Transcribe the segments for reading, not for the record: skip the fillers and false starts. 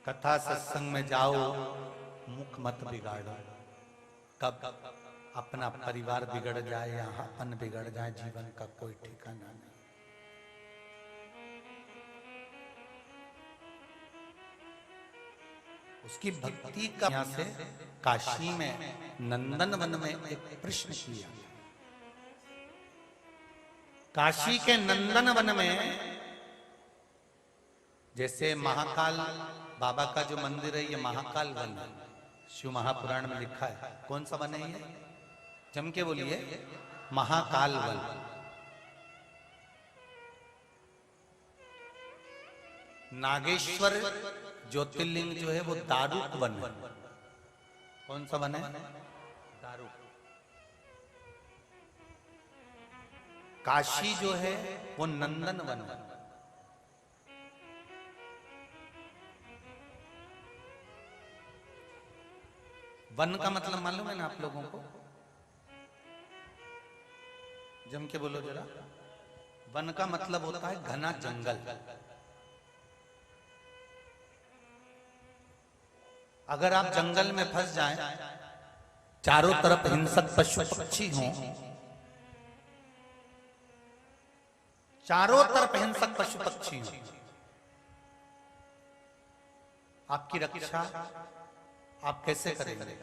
कथा सत्संग में जाओ, मुख मत बिगाड़ो। कब अपना परिवार बिगड़ जाए या अपन बिगड़ जाए, जीवन का कोई ठिकाना नहीं। उसकी भक्ति का यहाँ से काशी में नंदन वन में एक प्रश्न किया। काशी के नंदन वन में जैसे महाकाल बाबा का जो मंदिर है, ये महाकाल वन है, शिव महापुराण में लिखा है। कौन सा वन है ये? जम के बोलिए, महाकाल वन। नागेश्वर ज्योतिर्लिंग जो है वो दारुक वन है। कौन सा वन है? दारुक। काशी जो है वो नंदन वन है। वन का मतलब मालूम है ना आप लोगों को? जम के बोलो जरा। वन का मतलब होता है घना जंगल। अगर आप जंगल में फंस जाएं, चारों तरफ हिंसक पशु पक्षी हों, चारों तरफ हिंसक पशु पक्षी हों, आपकी रक्षा आप कैसे करेंगे?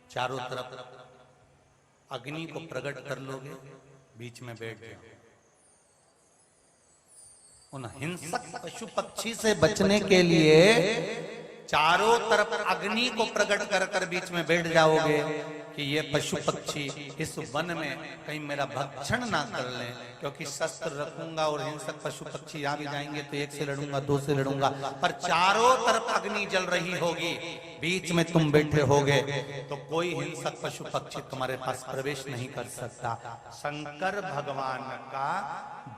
चारों तरफ अग्नि को प्रकट कर लोगे, बीच में बैठ जाओ। उन हिंसक पशु पक्षी से बचने के लिए चारों तरफ अग्नि को प्रकट कर कर बीच में बैठ जाओगे कि ये पशु पक्षी इस वन में कहीं मेरा भक्षण ना कर लें, क्योंकि शस्त्र रखूंगा और हिंसक पशु पक्षी आ भी जाएंगे तो एक से लड़ूंगा, दो से लड़ूंगा, पर चारों तरफ अग्नि जल रही होगी, बीच में तुम बैठे होगे तो कोई हिंसक पशु पक्षी तुम्हारे पास प्रवेश नहीं कर सकता। शंकर भगवान का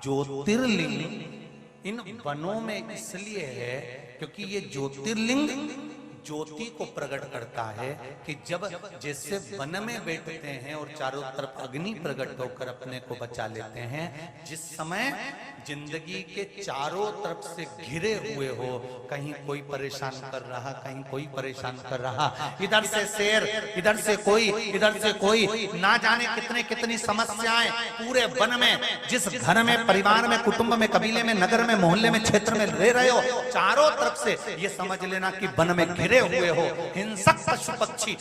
ज्योतिर्लिंग इन वनों में इसलिए है क्योंकि ये ज्योतिर्लिंग ज्योति को प्रकट करता है कि जब जैसे वन में बैठते हैं और चारों तरफ अग्नि प्रकट होकर अपने को बचा लेते हैं, जिस समय जिंदगी के चारों तरफ से घिरे हुए हो, कहीं कोई परेशान कर रहा, कहीं कोई परेशान कर रहा, इधर से शेर, इधर से कोई, इधर से कोई, ना जाने कितने कितनी समस्याएं पूरे वन में, जिस घर में, परिवार में, कुटुंब में, कबीले में, नगर में, मोहल्ले में, क्षेत्र में रह रहे हो, चारों तरफ से ये समझ लेना कि वन में घिरे हुए हो, हिंसक पशु पक्षी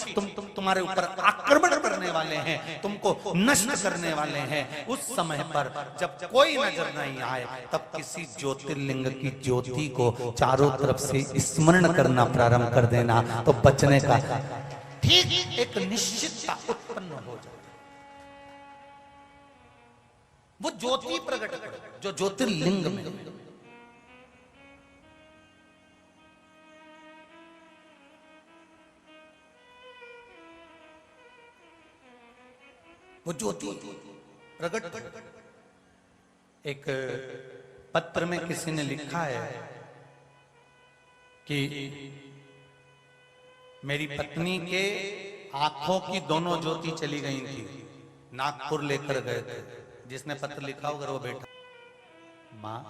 तुम्हारे ऊपर आक्रमण करने वाले हैं, तुमको नष्ट करने वाले हैं। उस समय पर जब कोई नजर नहीं आए, तब किसी ज्योतिर्लिंग की ज्योति को चारों तरफ से स्मरण करना प्रारंभ कर देना, तो बचने का ठीक एक निश्चितता उत्पन्न हो जाए। वो ज्योति प्रकट करे जो ज्योतिर्लिंग में, वो ज्योति प्रकट। एक पत्र में किसी ने लिखा है कि मेरी पत्नी के आंखों की दोनों ज्योति चली गई थी, नागपुर लेकर गए थे। जिसने पत्र लिखा होगा वो बेटा, मां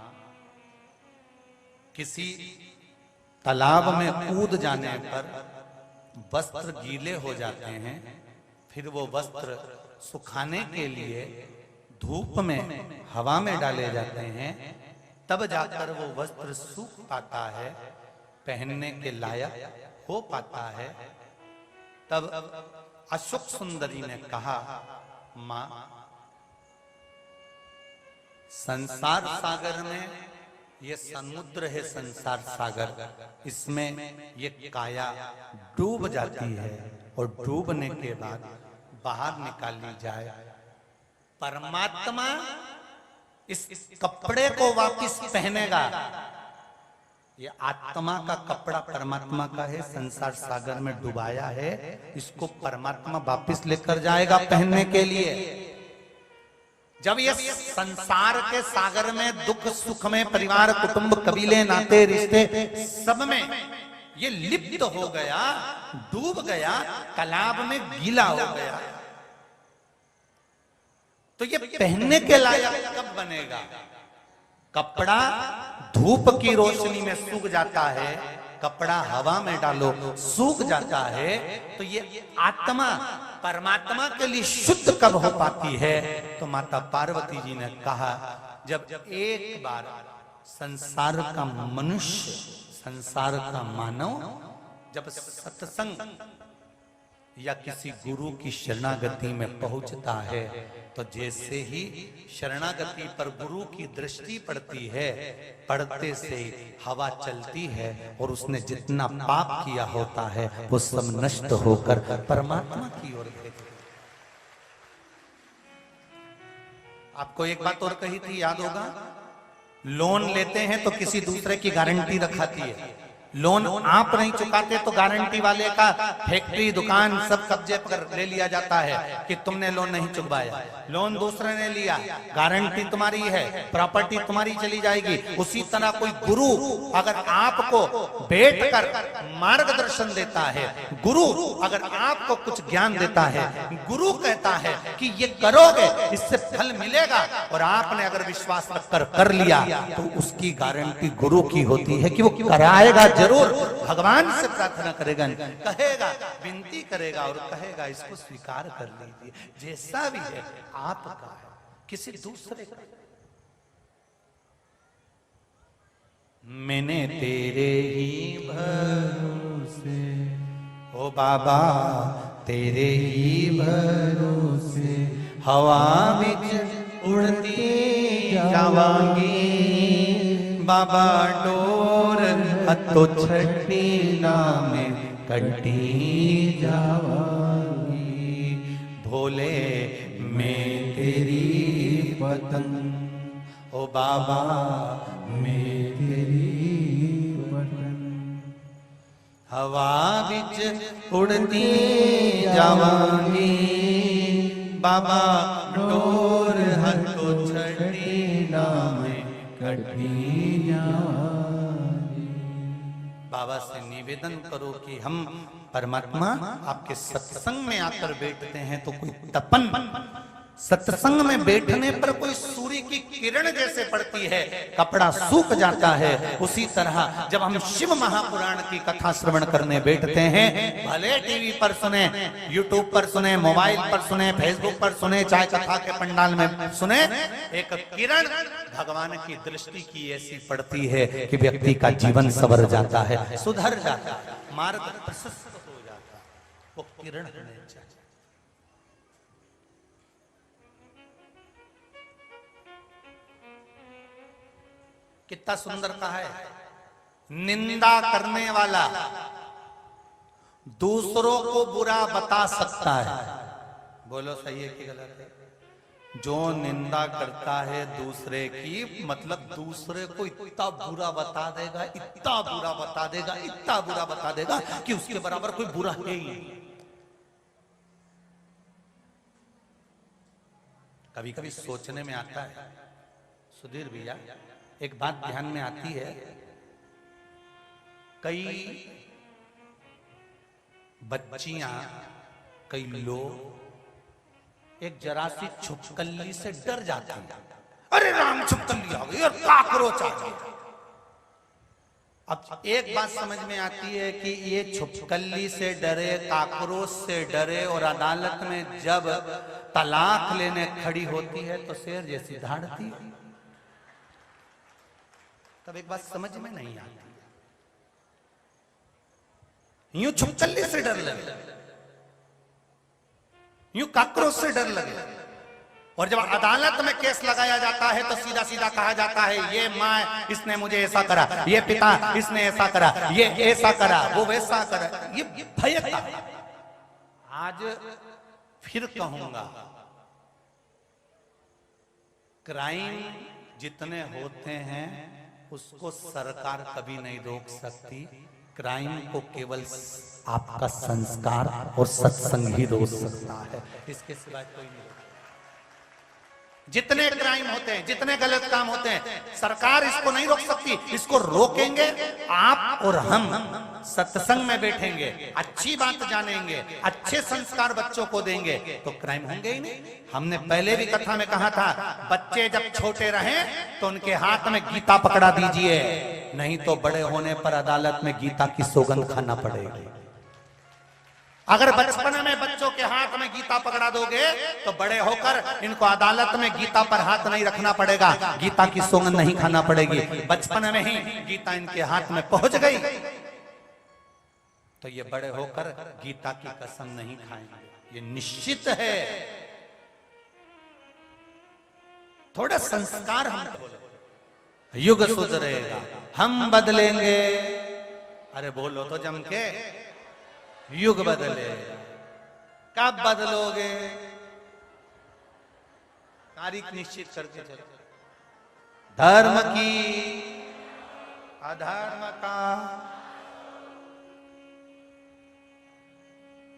किसी तालाब में कूद जाने पर वस्त्र गीले हो जाते हैं, फिर वो वस्त्र सुखाने के लिए धूप में, हवा में डाले जाते हैं, तब जाकर वो वस्त्र सूख पाता है, पहनने के लायक हो पाता है। तब अशोक सुंदरी ने कहा, मां संसार सागर में, ये समुद्र है संसार सागर, इसमें ये काया डूब जाती है और डूबने के बाद बाहर निकाली जाए, परमात्मा इस कपड़े को वापस पहनेगा। ये आत्मा का कपड़ा परमात्मा का है, संसार सागर में डुबाया है, इसको परमात्मा वापस लेकर जाएगा पहनने के लिए। जब ये संसार के सागर में, दुख सुख में, परिवार, कुटुंब, कबीले, नाते, रिश्ते, सब में ये लिप्त हो गया, डूब गया, तालाब में गीला हो गया, तो ये पहनने के लायक कब बनेगा? कपड़ा धूप की रोशनी में सूख जाता है, कपड़ा हवा में डालो सूख जाता है, तो ये आत्मा परमात्मा के लिए शुद्ध कब हो पाती है? तो माता पार्वती जी ने कहा, जब एक बार संसार का मनुष्य, संसार का मानव जब सत्संग या किसी गुरु की शरणागति में पहुंचता है, तो जैसे ही शरणागति पर गुरु की दृष्टि पड़ती है, पड़ते से हवा चलती है और उसने जितना पाप किया होता है वो सब नष्ट होकर परमात्मा की ओर देखते। आपको एक बात और कही थी, याद होगा, लोन लेते हैं तो किसी दूसरे की गारंटी रखाती है। लोन आप नहीं चुकाते तो गारंटी वाले का फैक्ट्री दुकान सब कब्जे पर ले लिया जाता है कि तुमने लोन नहीं चुकाया। लोन दूसरे ने लिया, गारंटी तुम्हारी है, प्रॉपर्टी तुम्हारी चली जाएगी। उसी तरह कोई गुरु अगर आपको बैठकर मार्गदर्शन देता है, गुरु अगर आपको कुछ ज्ञान देता है, गुरु कहता है कि ये करोगे इससे फल मिलेगा, और आपने अगर विश्वास रखकर कर लिया तो उसकी गारंटी गुरु की होती है कि वो कराएगा जरूर। भगवान से प्रार्थना करेगा, कहेगा, विनती करेगा और कहेगा इसको स्वीकार कर लीजिए, जैसा भी है आपका है, किसी दूसरे का। मैंने तेरे ही भरोसे, ओ बाबा तेरे ही भरोसे हवा में उड़ती जावांगी, बाबा डोर हथो छठी नामे कटी जावांगी, भोले मैं तेरी पतंग, ओ बाबा मैं तेरी पतंग, हवा बिच उड़ती जावांगी, बाबा डोर हथो छठी नामे कटी जावांगी। बाबा से निवेदन करो कि हम परमात्मा आपके सत्संग में आकर बैठते हैं तो कोई तपन, सत्संग में बैठने पर कोई सूर्य की किरण जैसे पड़ती है, कपड़ा सूख जाता है, उसी तरह जब हम शिव महापुराण की कथा श्रवण करने बैठते हैं, भले टीवी पर सुने, यूट्यूब पर सुने, मोबाइल पर सुने, फेसबुक पर सुने, चाहे कथा के पंडाल में सुने, एक किरण भगवान की दृष्टि की ऐसी पड़ती है कि व्यक्ति का जीवन संवर जाता है, सुधर जाता है, मार्ग प्रशस्त हो जाता है। वो किरण होने चाहिए। कितना सुंदर कहा है, निंदा करने वाला दूसरों को बुरा बता सकता है। बोलो सही है कि गलत है? जो निंदा करता है दूसरे की, मतलब दूसरे को इतना बुरा बता देगा, इतना बुरा बता देगा, इतना बुरा बता देगा कि उसके बराबर कोई बुरा है ही नहीं। कभी कभी सोचने में आता है, सुधीर भैया, एक बात ध्यान में आती है, कई बच्चियां, कई लोग एक जरा सी छुपकली से डर जाते हैं। अरे राम, छुपकली आ गई और काकरोच आ गई। अब एक बात समझ में आती है कि ये छुपकली से डरे, काकरोच से डरे, और अदालत में जब तलाक लेने खड़ी होती है तो शेर जैसी धाड़ती है। तब एक बात समझ में नहीं आती, यूं छुपकली से डर लगे, यूं काकरोच से डर लगे, और जब अदालत में केस लगाया जाता है तो सीधा सीधा कहा जाता है ये माँ इसने मुझे ऐसा करा, ये पिता इसने ऐसा करा, ये ऐसा करा, वो वैसा करा। ये भय था। आज फिर कहूंगा, क्राइम जितने होते हैं उसको सरकार कभी नहीं रोक सकती। क्राइम को केवल आपका संस्कार और सत्संग ही रोक सकता है, इसके सिवाय कोई नहीं। जितने क्राइम होते हैं, जितने गलत काम होते हैं, सरकार इसको नहीं रोक सकती। इसको रोकेंगे आप और हम, सत्संग में बैठेंगे, अच्छी बात जानेंगे, अच्छे संस्कार बच्चों को देंगे, तो क्राइम होंगे ही नहीं। हमने पहले भी कथा में कहा था, बच्चे जब छोटे रहें तो उनके हाथ में गीता पकड़ा दीजिए, नहीं तो बड़े होने पर अदालत में गीता की सौगंध खाना पड़ेगी। अगर बचपन में बच्चों के हाथ में गीता पकड़ा दोगे तो बड़े होकर इनको अदालत में गीता पर हाथ नहीं रखना पड़ेगा, गीता की सौगंध नहीं खाना पड़ेगी। बचपन में ही गीता इनके हाथ में पहुंच गई तो ये बड़े होकर गीता की कसम नहीं खाएंगे, ये निश्चित है। थोड़ा संस्कार हम, युग सुधरेगा, हम बदलेंगे। अरे बोलो तो जम के, युग बदले। कब बदलोगे? तारीख निश्चित करके चलो। धर्म की अधर्म का,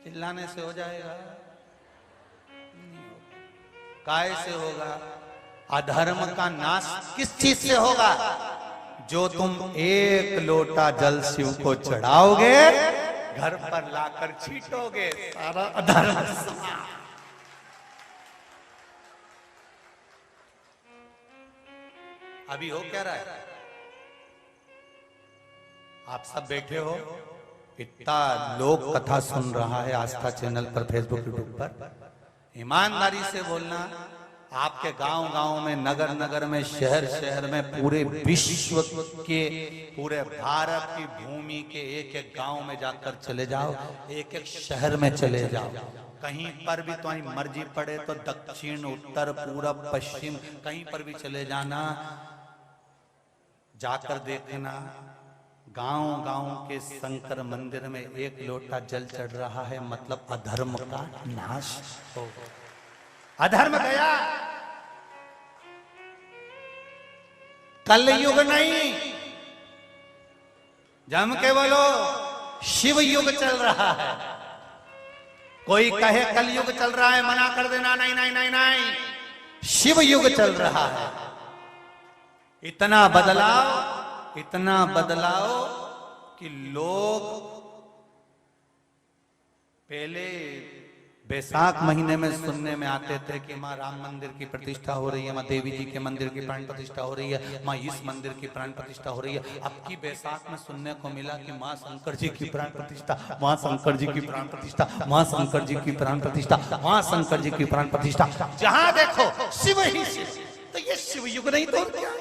चिल्लाने से हो जाएगा? काय से होगा? अधर्म का नाश किस चीज से होगा? जो तुम एक लोटा जल शिव को चढ़ाओगे, घर पर लाकर छीटोगे, सारा अधर्म। अभी हो क्या रहा है? आप सब बैठे हो, इतना लोग कथा सुन रहा है आस्था चैनल पर, फेसबुक, यूट्यूब पर। ईमानदारी से बोलना, आपके गांव गांव में, नगर नगर में, शहर शहर में, पूरे विश्व के, पूरे भारत की भूमि के एक एक गांव में जाकर चले जाओ, एक एक शहर में चले जाओ, कहीं पर भी तुम्हारी मर्जी पड़े तो दक्षिण, उत्तर, पूरब, पश्चिम, कहीं पर भी चले जाना, जाकर देखना, गांव गांव के शंकर मंदिर में एक लोटा जल चढ़ रहा है, मतलब अधर्म का नाश हो, अधर्म गया। कलयुग नहीं, जम के बोलो, शिव युग चल रहा है। कोई कहे कलयुग चल रहा है, मना कर देना, नहीं नहीं नहीं नहीं, शिव युग चल रहा है। इतना बदलाव, इतना बदलाव कि लोग पहले बैसाख महीने में सुनने में आते थे कि माँ राम मंदिर की प्रतिष्ठा हो रही है, माँ देवी जी के मंदिर की प्राण प्रतिष्ठा हो रही है, माँ इस मंदिर की प्राण प्रतिष्ठा हो रही है। अब की बैसाख में सुनने को मिला कि माँ शंकर जी की प्राण प्रतिष्ठा, माँ शंकर जी की प्राण प्रतिष्ठा, माँ शंकर जी की प्राण प्रतिष्ठा, माँ शंकर जी की प्राण प्रतिष्ठा। जहां देखो शिव ही शिव, तो ये शिव युग नहीं तो क्या?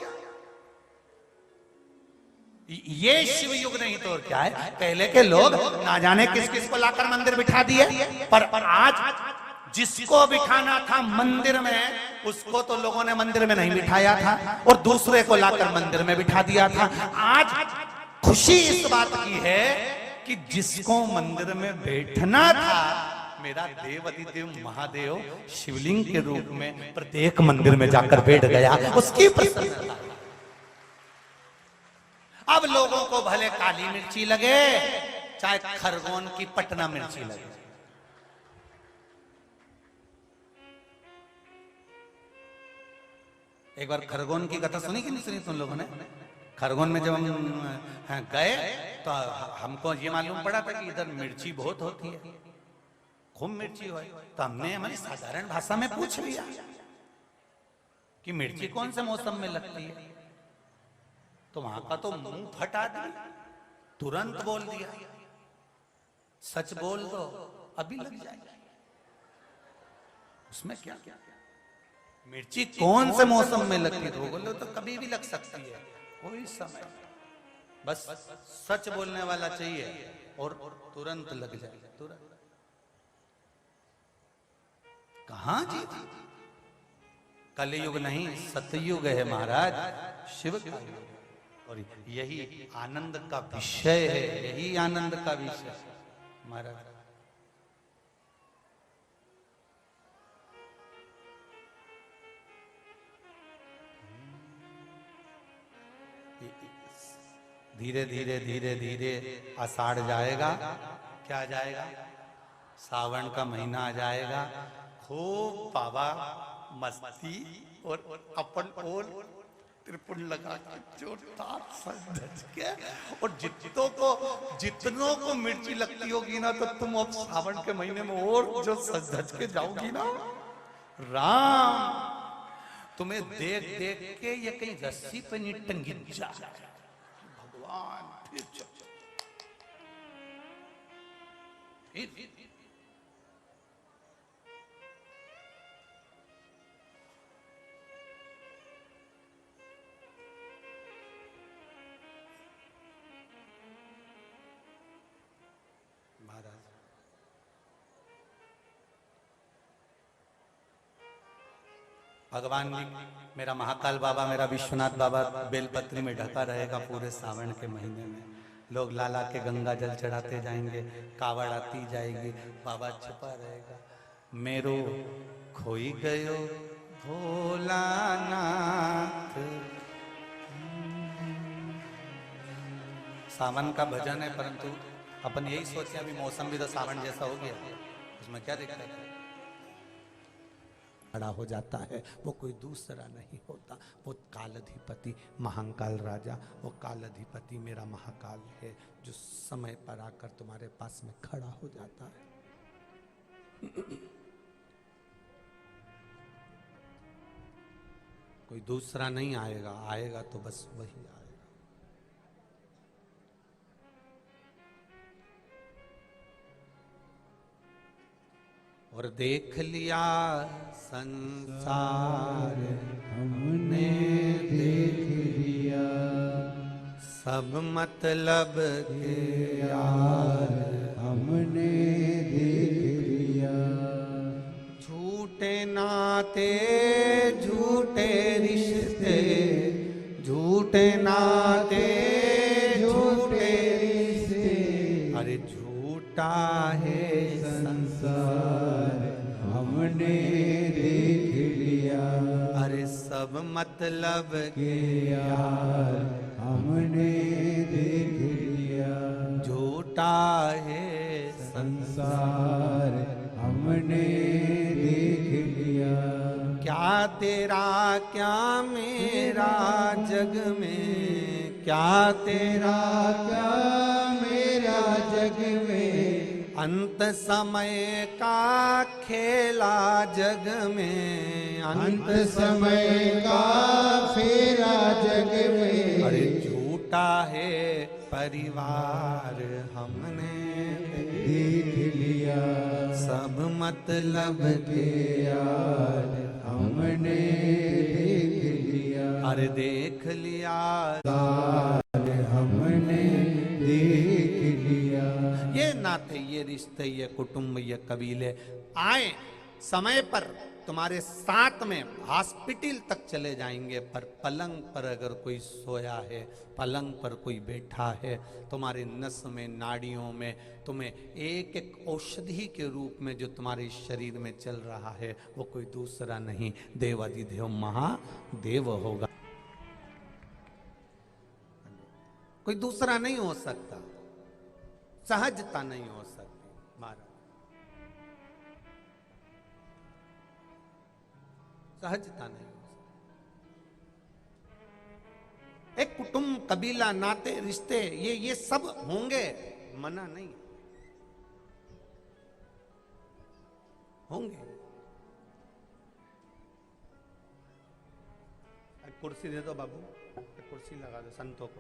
ये शिव युग नहीं तो क्या है? पहले के लोग ना जाने किस किस को लाकर मंदिर बिठा दिए, पर आज जिसको बिठाना था मंदिर में, उसको तो लोगों ने मंदिर में नहीं बिठाया था और दूसरे को लाकर मंदिर में बिठा दिया था। आज खुशी इस बात की है कि जिसको मंदिर में बैठना था, मेरा देव अधिदेव महादेव शिवलिंग के रूप में प्रत्येक मंदिर में जाकर बैठ गया, उसकी प्रसन्नता। अब लोगों को भले काली मिर्ची लगे, चाहे खरगोन की पटना मिर्ची लगे, एक बार खरगोन की कथा सुनी कि नहीं सुनी तुम लोगों ने? खरगोन में जब हम गए तो हमको ये मालूम पड़ा था कि इधर मिर्ची बहुत होती है, खूब मिर्ची हो, तो हमने हमारी साधारण भाषा में पूछ लिया कि मिर्ची कौन से मौसम में लगती है, तो वहां का तो मुंह फटा दिया, तुरंत बोल दिया, सच बोल दो अभी लग जाएगी। उसमें क्या क्या मिर्ची कौन से मौसम में लगती है? तो बोलो तो कभी भी लग सकती है, कोई समय, बस सच बोलने वाला चाहिए और तुरंत लग जाएगा, तुरंत। कहां जी? कलयुग नहीं, सतयुग है महाराज, शिव का युग, और यही आनंद का विषय है, यही आनंद का विषय महाराज। धीरे धीरे धीरे धीरे आषाढ़ जाएगा, क्या जाएगा? सावन का महीना आ जाएगा, खूब बाबा मस्ती और अपन ओल त्रिपुण लगा के जोरदार सज धज के, और जितनों को मिर्ची लगती होगी ना, तो तुम अब सावन के महीने में और जो सज धज के जाओगी ना, राम तुम्हें देख देख के ये कहीं रस्सी पे नहीं टंगी जाए भगवान। फिर भगवान जी, मेरा महाकाल बाबा, मेरा विश्वनाथ बाबा बेलपत्री में ढका रहेगा पूरे सावन के महीने में। लोग लाला के गंगा जल चढ़ाते जाएंगे, कावड़ आती जाएगी, बाबा छुपा रहेगा। मेरो खोई गयो भोलानाथ। सावन का भजन है, परंतु अपन यही सोचे अभी मौसम भी तो सावन जैसा हो गया, उसमें क्या दिक्कत है। खड़ा हो जाता है, वो कोई दूसरा नहीं होता, वो कालाधिपति महाकाल राजा, वो कालाधिपति मेरा महाकाल है, जो समय पर आकर तुम्हारे पास में खड़ा हो जाता है। कोई दूसरा नहीं आएगा, आएगा तो बस वही आएगा। और देख लिया संसार हमने, देख लिया सब मतलब के यार हमने, देख लिया झूठे नाते झूठे रिश्ते, झूठे नाते झूठे रिश्ते, अरे झूठा है संसार हमने देख लिया, अरे सब मतलब के यार हमने देख लिया, झूठा है संसार हमने देख लिया। क्या तेरा क्या मेरा जग में, क्या तेरा क्या मेरा जग में, अंत समय का खेला जग में, अंत समय का फेरा जग में, अरे झूठा है परिवार हमने देख लिया, सब मतलब के यार हमने देख लिया, अरे देख लिया हमने देख लिया। ये नाते, ये रिश्ते, ये कुटुंब, ये कबीले आए समय पर तुम्हारे साथ में हॉस्पिटल तक चले जाएंगे, पर पलंग पर अगर कोई सोया है, पलंग पर कोई बैठा है, तुम्हारे नस में नाड़ियों में तुम्हें एक एक औषधि के रूप में जो तुम्हारे शरीर में चल रहा है, वो कोई दूसरा नहीं, देवाधिदेव महादेव होगा, कोई दूसरा नहीं हो सकता, सहजता नहीं हो सकती महाराज, सहजता नहीं हो सकती। एक कुटुंब, कबीला, नाते, रिश्ते, ये सब होंगे, मना नहीं होंगे। एक कुर्सी दे दो बाबू, एक कुर्सी लगा दो संतों को।